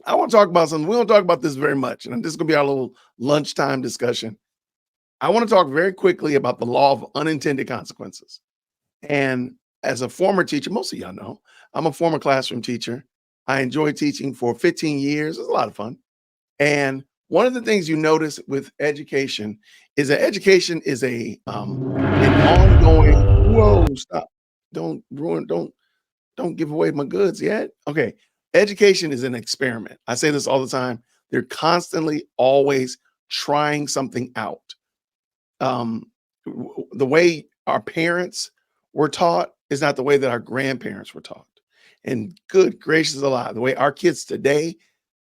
I want to talk about something. We don't talk about this very much, and this is going to be our little lunchtime discussion. I want to talk very quickly about the law of unintended consequences. And as a former teacher, most of y'all know, I'm a former classroom teacher. I enjoyed teaching for 15 years. It was a lot of fun. And one of the things you notice with education is that education is an ongoing. Whoa, stop! Don't ruin. Don't give away my goods yet. Okay, education is an experiment. I say this all the time. They're constantly, always trying something out. The way our parents were taught is not the way that our grandparents were taught. And good gracious alive, the way our kids today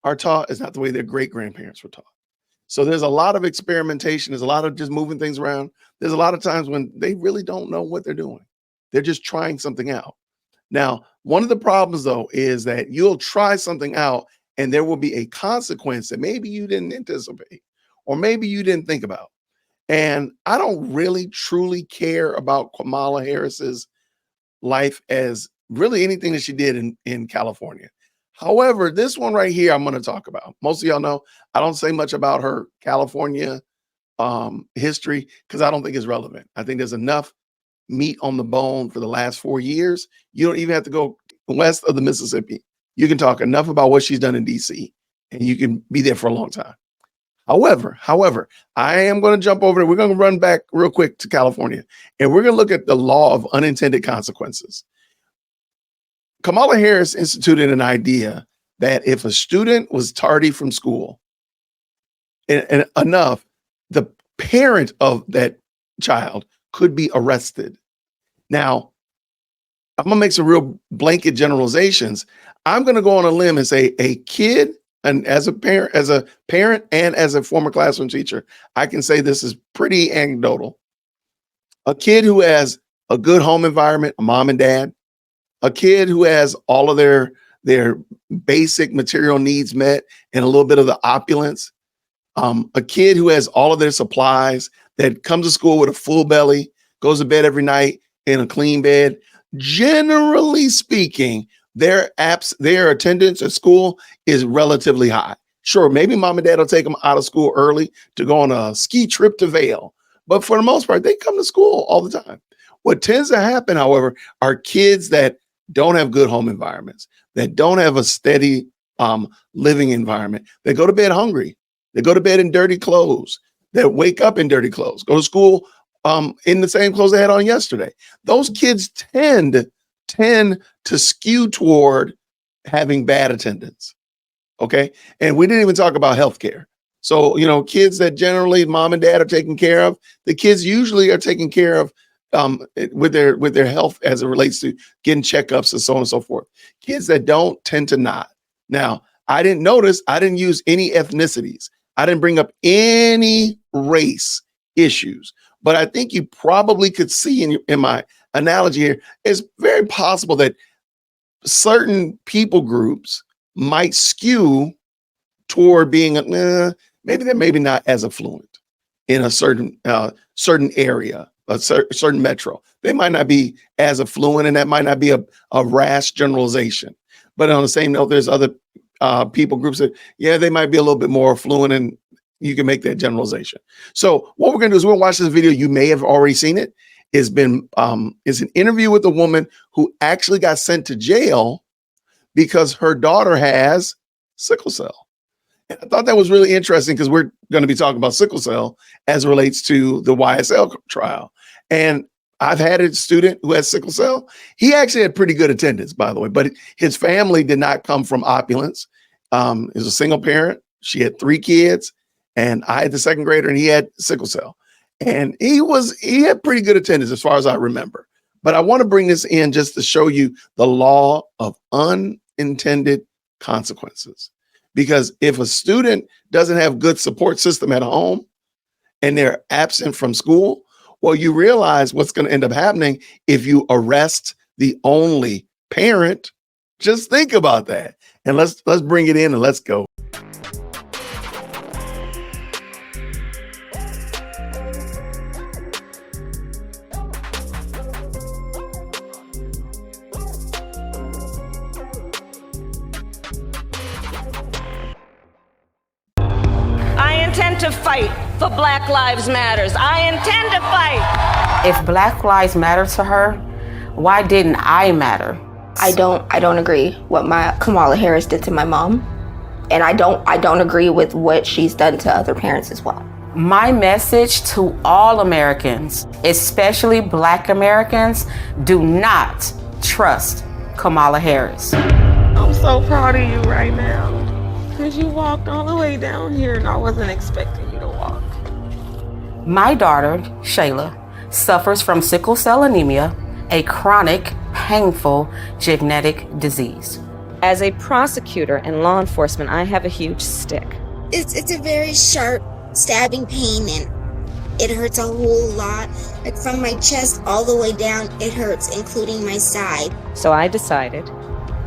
are taught is not the way their great grandparents were taught. So there's a lot of experimentation. There's a lot of just moving things around. There's a lot of times when they really don't know what they're doing. They're just trying something out. Now, one of the problems though is that you'll try something out and there will be a consequence that maybe you didn't anticipate or maybe you didn't think about. And I don't really truly care about Kamala Harris's life as really anything that she did in California. However, this one right here, I'm going to talk about. Most of y'all know I don't say much about her California history because I don't think it's relevant. I think there's enough meat on the bone for the last 4 years. You don't even have to go west of the Mississippi. You can talk enough about what she's done in DC and you can be there for a long time. However, I am going to jump over there. We're going to run back real quick to California and we're going to look at the law of unintended consequences. Kamala Harris instituted an idea that if a student was tardy from school and enough, the parent of that child could be arrested. Now, I'm going to make some real blanket generalizations. I'm going to go on a limb and say a kid, and as a parent and as a former classroom teacher, I can say this is pretty anecdotal. A kid who has a good home environment, a mom and dad, a kid who has all of their basic material needs met and a little bit of the opulence, a kid who has all of their supplies, that comes to school with a full belly, goes to bed every night in a clean bed. Generally speaking, their attendance at school is relatively high. Sure, maybe mom and dad will take them out of school early to go on a ski trip to Vail, but for the most part, they come to school all the time. What tends to happen, however, are kids that don't have good home environments, that don't have a steady living environment. They go to bed hungry. They go to bed in dirty clothes. They wake up in dirty clothes, go to school in the same clothes they had on yesterday. Those kids tend to skew toward having bad attendance. Okay. And we didn't even talk about healthcare. So, kids that generally mom and dad are taking care of, the kids usually are taken care of with their health as it relates to getting checkups and so on and so forth. Kids that don't tend to not. Now, I didn't use any ethnicities. I didn't bring up any race issues, but I think you probably could see in my analogy here, it's very possible that certain people groups might skew toward being maybe not as affluent in a certain area, a certain metro. They might not be as affluent, and that might not be a rash generalization. But on the same note, there's other people groups that, they might be a little bit more affluent, and you can make that generalization. So what we're going to do is we're going to watch this video. You may have already seen it. It's an interview with a woman who actually got sent to jail because her daughter has sickle cell. And I thought that was really interesting because we're going to be talking about sickle cell as it relates to the YSL trial. And I've had a student who has sickle cell. He actually had pretty good attendance, by the way, but his family did not come from opulence. He was a single parent. She had 3 kids, and I had the second grader, and he had sickle cell. And he had pretty good attendance as far as I remember. But I want to bring this in just to show you the law of unintended consequences. Because if a student doesn't have good support system at home and they're absent from school, well, you realize what's going to end up happening if you arrest the only parent. Just think about that. And let's bring it in and let's go. to fight for Black Lives Matters. I intend to fight. If Black lives matter to her, why didn't I matter? I don't agree what Kamala Harris did to my mom. And I don't agree with what she's done to other parents as well. My message to all Americans, especially Black Americans, do not trust Kamala Harris. I'm so proud of you right now, because you walked all the way down here and I wasn't expecting you to walk. My daughter, Shayla, suffers from sickle cell anemia, a chronic, painful genetic disease. As a prosecutor and law enforcement, I have a huge stick. It's a very sharp stabbing pain, and it hurts a whole lot. Like from my chest all the way down, it hurts, including my side. So I decided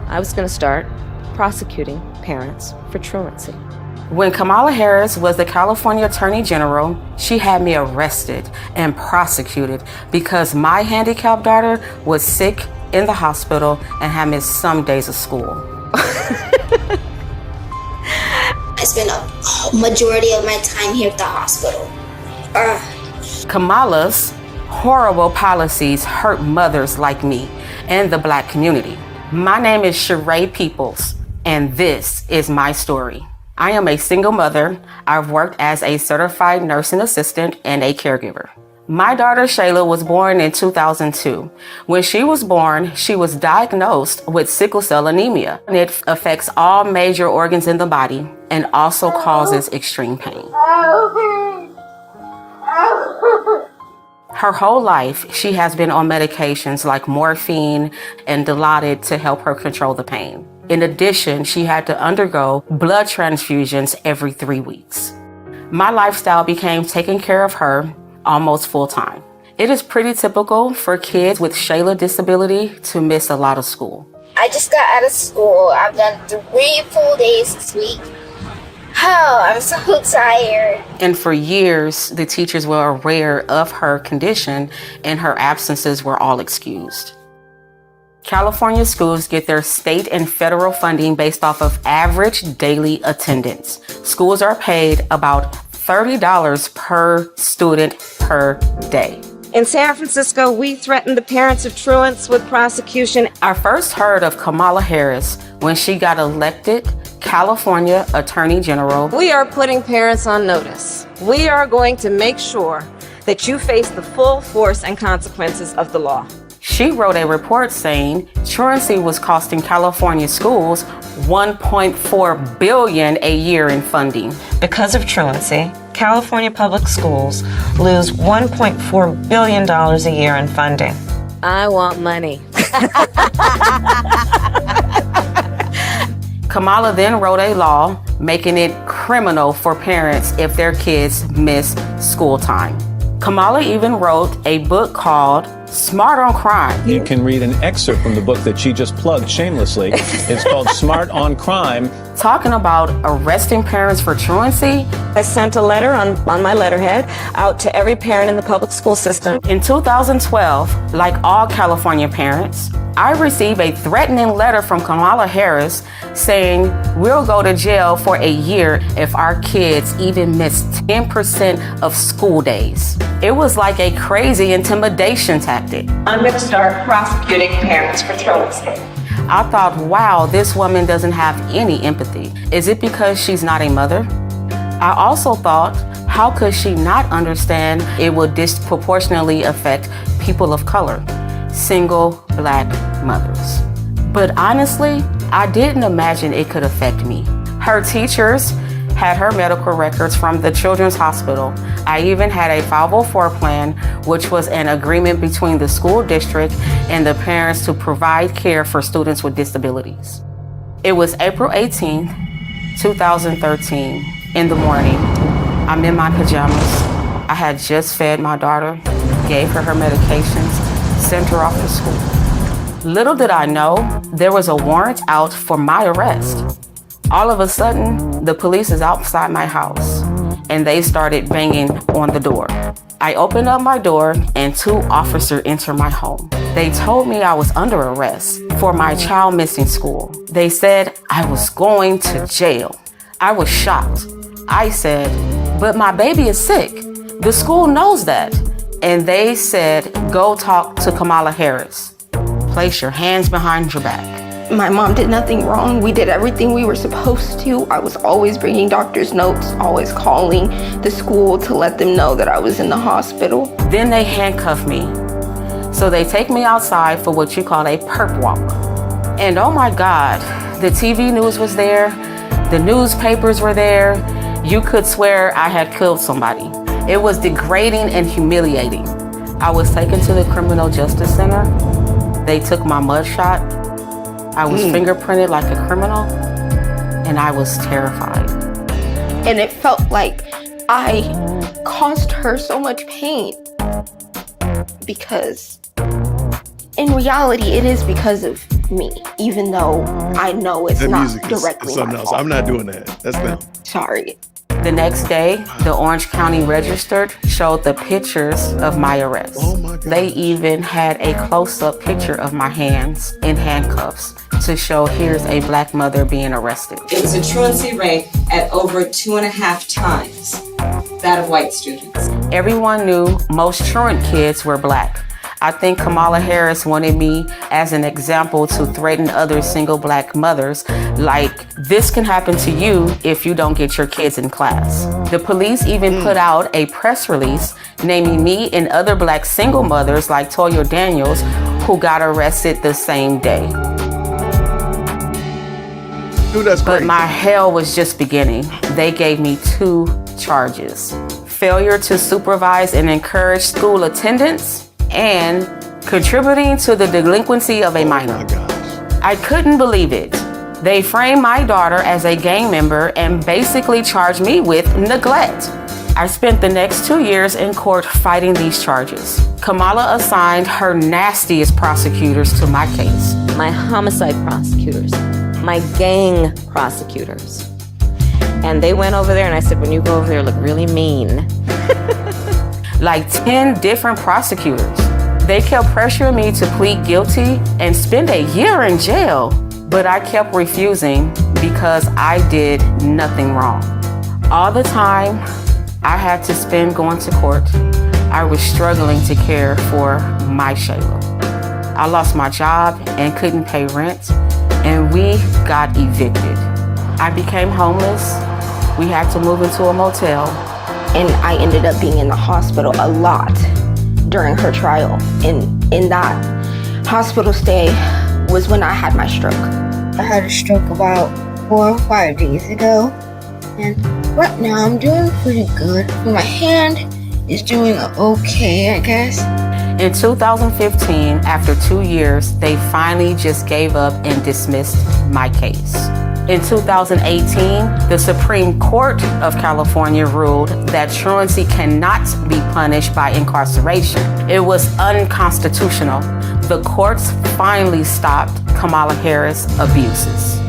I was going to start prosecuting parents for truancy. When Kamala Harris was the California Attorney General, she had me arrested and prosecuted because my handicapped daughter was sick in the hospital and had missed some days of school. I spent a majority of my time here at the hospital. Kamala's horrible policies hurt mothers like me and the Black community. My name is Sheree Peoples, and this is my story. I am a single mother. I've worked as a certified nursing assistant and a caregiver. My daughter Shayla was born in 2002. When she was born, she was diagnosed with sickle cell anemia. It affects all major organs in the body and also causes extreme pain. Her whole life, she has been on medications like morphine and Dilaudid to help her control the pain. In addition, she had to undergo blood transfusions every 3 weeks. My lifestyle became taking care of her almost full time. It is pretty typical for kids with Shayla disability to miss a lot of school. I just got out of school. I've done 3 full days this week. Oh, I'm so tired. And for years, the teachers were aware of her condition and her absences were all excused. California schools get their state and federal funding based off of average daily attendance. Schools are paid about $30 per student per day. In San Francisco, we threatened the parents of truants with prosecution. I first heard of Kamala Harris when she got elected California Attorney General. We are putting parents on notice. We are going to make sure that you face the full force and consequences of the law. She wrote a report saying truancy was costing California schools $1.4 billion a year in funding. Because of truancy, California public schools lose $1.4 billion a year in funding. I want money. Kamala then wrote a law making it criminal for parents if their kids miss school time. Kamala even wrote a book called Smart on Crime. You can read an excerpt from the book that she just plugged shamelessly. It's called Smart on Crime. Talking about arresting parents for truancy. I sent a letter on my letterhead out to every parent in the public school system. In 2012, like all California parents, I received a threatening letter from Kamala Harris saying we'll go to jail for a year if our kids even miss 10% of school days. It was like a crazy intimidation tactic. I'm going to start prosecuting parents for truancy. I thought, wow, this woman doesn't have any empathy. Is it because she's not a mother? I also thought, how could she not understand it would disproportionately affect people of color, single Black mothers? But honestly, I didn't imagine it could affect me. Her teachers had her medical records from the Children's Hospital. I even had a 504 plan, which was an agreement between the school district and the parents to provide care for students with disabilities. It was April 18th, 2013, in the morning. I'm in my pajamas. I had just fed my daughter, gave her her medications, sent her off to school. Little did I know, there was a warrant out for my arrest. All of a sudden, the police is outside my house and they started banging on the door. I opened up my door and 2 officers entered my home. They told me I was under arrest for my child missing school. They said I was going to jail. I was shocked. I said, but my baby is sick. The school knows that. And they said, go talk to Kamala Harris. Place your hands behind your back. My mom did nothing wrong. We did everything we were supposed to. I was always bringing doctor's notes, always calling the school to let them know that I was in the hospital. Then they handcuff me. So they take me outside for what you call a perp walk. And oh my God, the TV news was there. The newspapers were there. You could swear I had killed somebody. It was degrading and humiliating. I was taken to the Criminal Justice Center. They took my mugshot. I was fingerprinted like a criminal, and I was terrified. And it felt like I caused her so much pain. Because in reality, it is because of me, even though I know it's not directly my fault. I'm not doing that. That's them. Sorry. The next day, the Orange County Register showed the pictures of my arrest. Oh my God. They even had a close-up picture of my hands in handcuffs to show here's a black mother being arrested. It was a truancy rate at over 2.5 times that of white students. Everyone knew most truant kids were black. I think Kamala Harris wanted me as an example to threaten other single black mothers, like, this can happen to you if you don't get your kids in class. The police even put out a press release naming me and other black single mothers like Toya Daniels, who got arrested the same day. Dude, that's But great. my hell was just beginning. They gave me 2 charges: failure to supervise and encourage school attendance, and contributing to the delinquency of a minor. Oh my gosh. I couldn't believe it. They framed my daughter as a gang member and basically charged me with neglect. I spent the next 2 years in court fighting these charges. Kamala assigned her nastiest prosecutors to my case. My homicide prosecutors, my gang prosecutors. And they went over there and I said, when you go over there, look really mean. Like 10 different prosecutors. They kept pressuring me to plead guilty and spend a year in jail, but I kept refusing because I did nothing wrong. All the time I had to spend going to court, I was struggling to care for my Shayla. I lost my job and couldn't pay rent, and we got evicted. I became homeless. We had to move into a motel. And I ended up being in the hospital a lot during her trial. And in that hospital stay was when I had my stroke. I had a stroke about 4 or 5 days ago, and right now I'm doing pretty good. My hand is doing okay, I guess. In 2015, after 2 years, they finally just gave up and dismissed my case. In 2018, the Supreme Court of California ruled that truancy cannot be punished by incarceration. It was unconstitutional. The courts finally stopped Kamala Harris' abuses.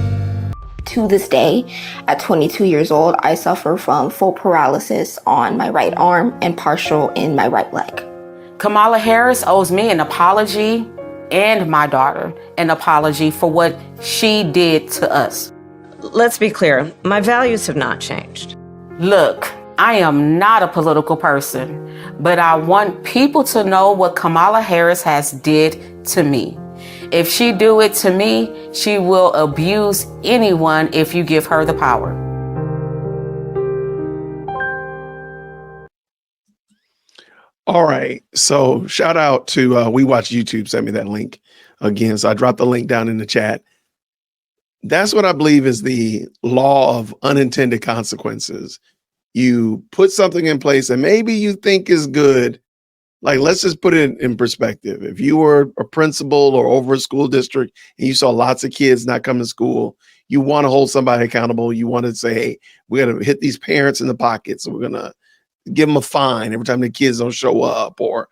To this day, at 22 years old, I suffer from full paralysis on my right arm and partial in my right leg. Kamala Harris owes me an apology and my daughter an apology for what she did to us. Let's be clear, my values have not changed. Look, I am not a political person, but I want people to know what Kamala Harris has did to me. If she do it to me, she will abuse anyone if you give her the power. All right. So shout out to We Watch YouTube, sent me that link again. So I dropped the link down in the chat. That's what I believe is the law of unintended consequences. You put something in place and maybe you think is good. Like, let's just put it in perspective. If you were a principal or over a school district and you saw lots of kids not come to school, you want to hold somebody accountable. You want to say, hey, we're going to hit these parents in the pocket. So we're going to give them a fine every time the kids don't show up, or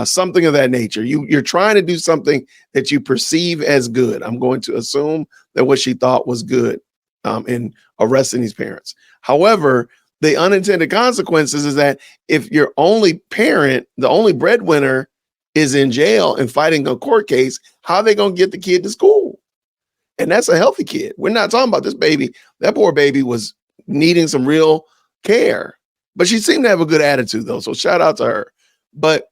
something of that nature. You're trying to do something that you perceive as good. I'm going to assume that what she thought was good in arresting these parents. However, the unintended consequences is that if your only parent, the only breadwinner, is in jail and fighting a court case, how are they going to get the kid to school? And that's a healthy kid. We're not talking about this baby. That poor baby was needing some real care. But she seemed to have a good attitude though. So shout out to her. But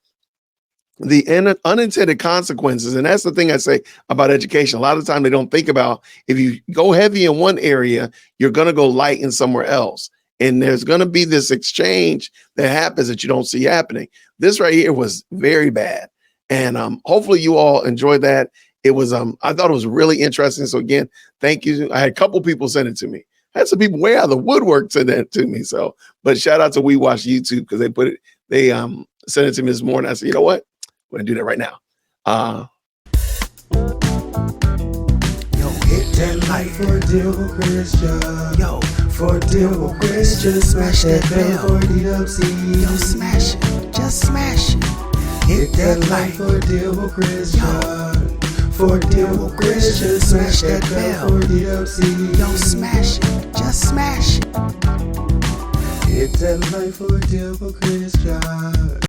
the unintended consequences, and that's the thing I say about education. A lot of the time they don't think about, if you go heavy in one area, you're going to go light in somewhere else. And there's going to be this exchange that happens that you don't see happening. This right here was very bad. And hopefully you all enjoyed that. It was, I thought it was really interesting. So again, thank you. I had a couple people send it to me. I had some people way out of the woodwork send that to me. So, but shout out to We Watch YouTube, because they sent it to me this morning. I said, you know what? I'm going to do that right now. Yo, hit that like for deal with Christian. Yo, for deal with Christian. Smash that bell for DWC. Yo, smash it. Just smash it. Hit that like for deal with Christian. For deal with Christian. Smash that bell for DWC. Yo, smash it. Just smash it. Hit that like for deal with Christian.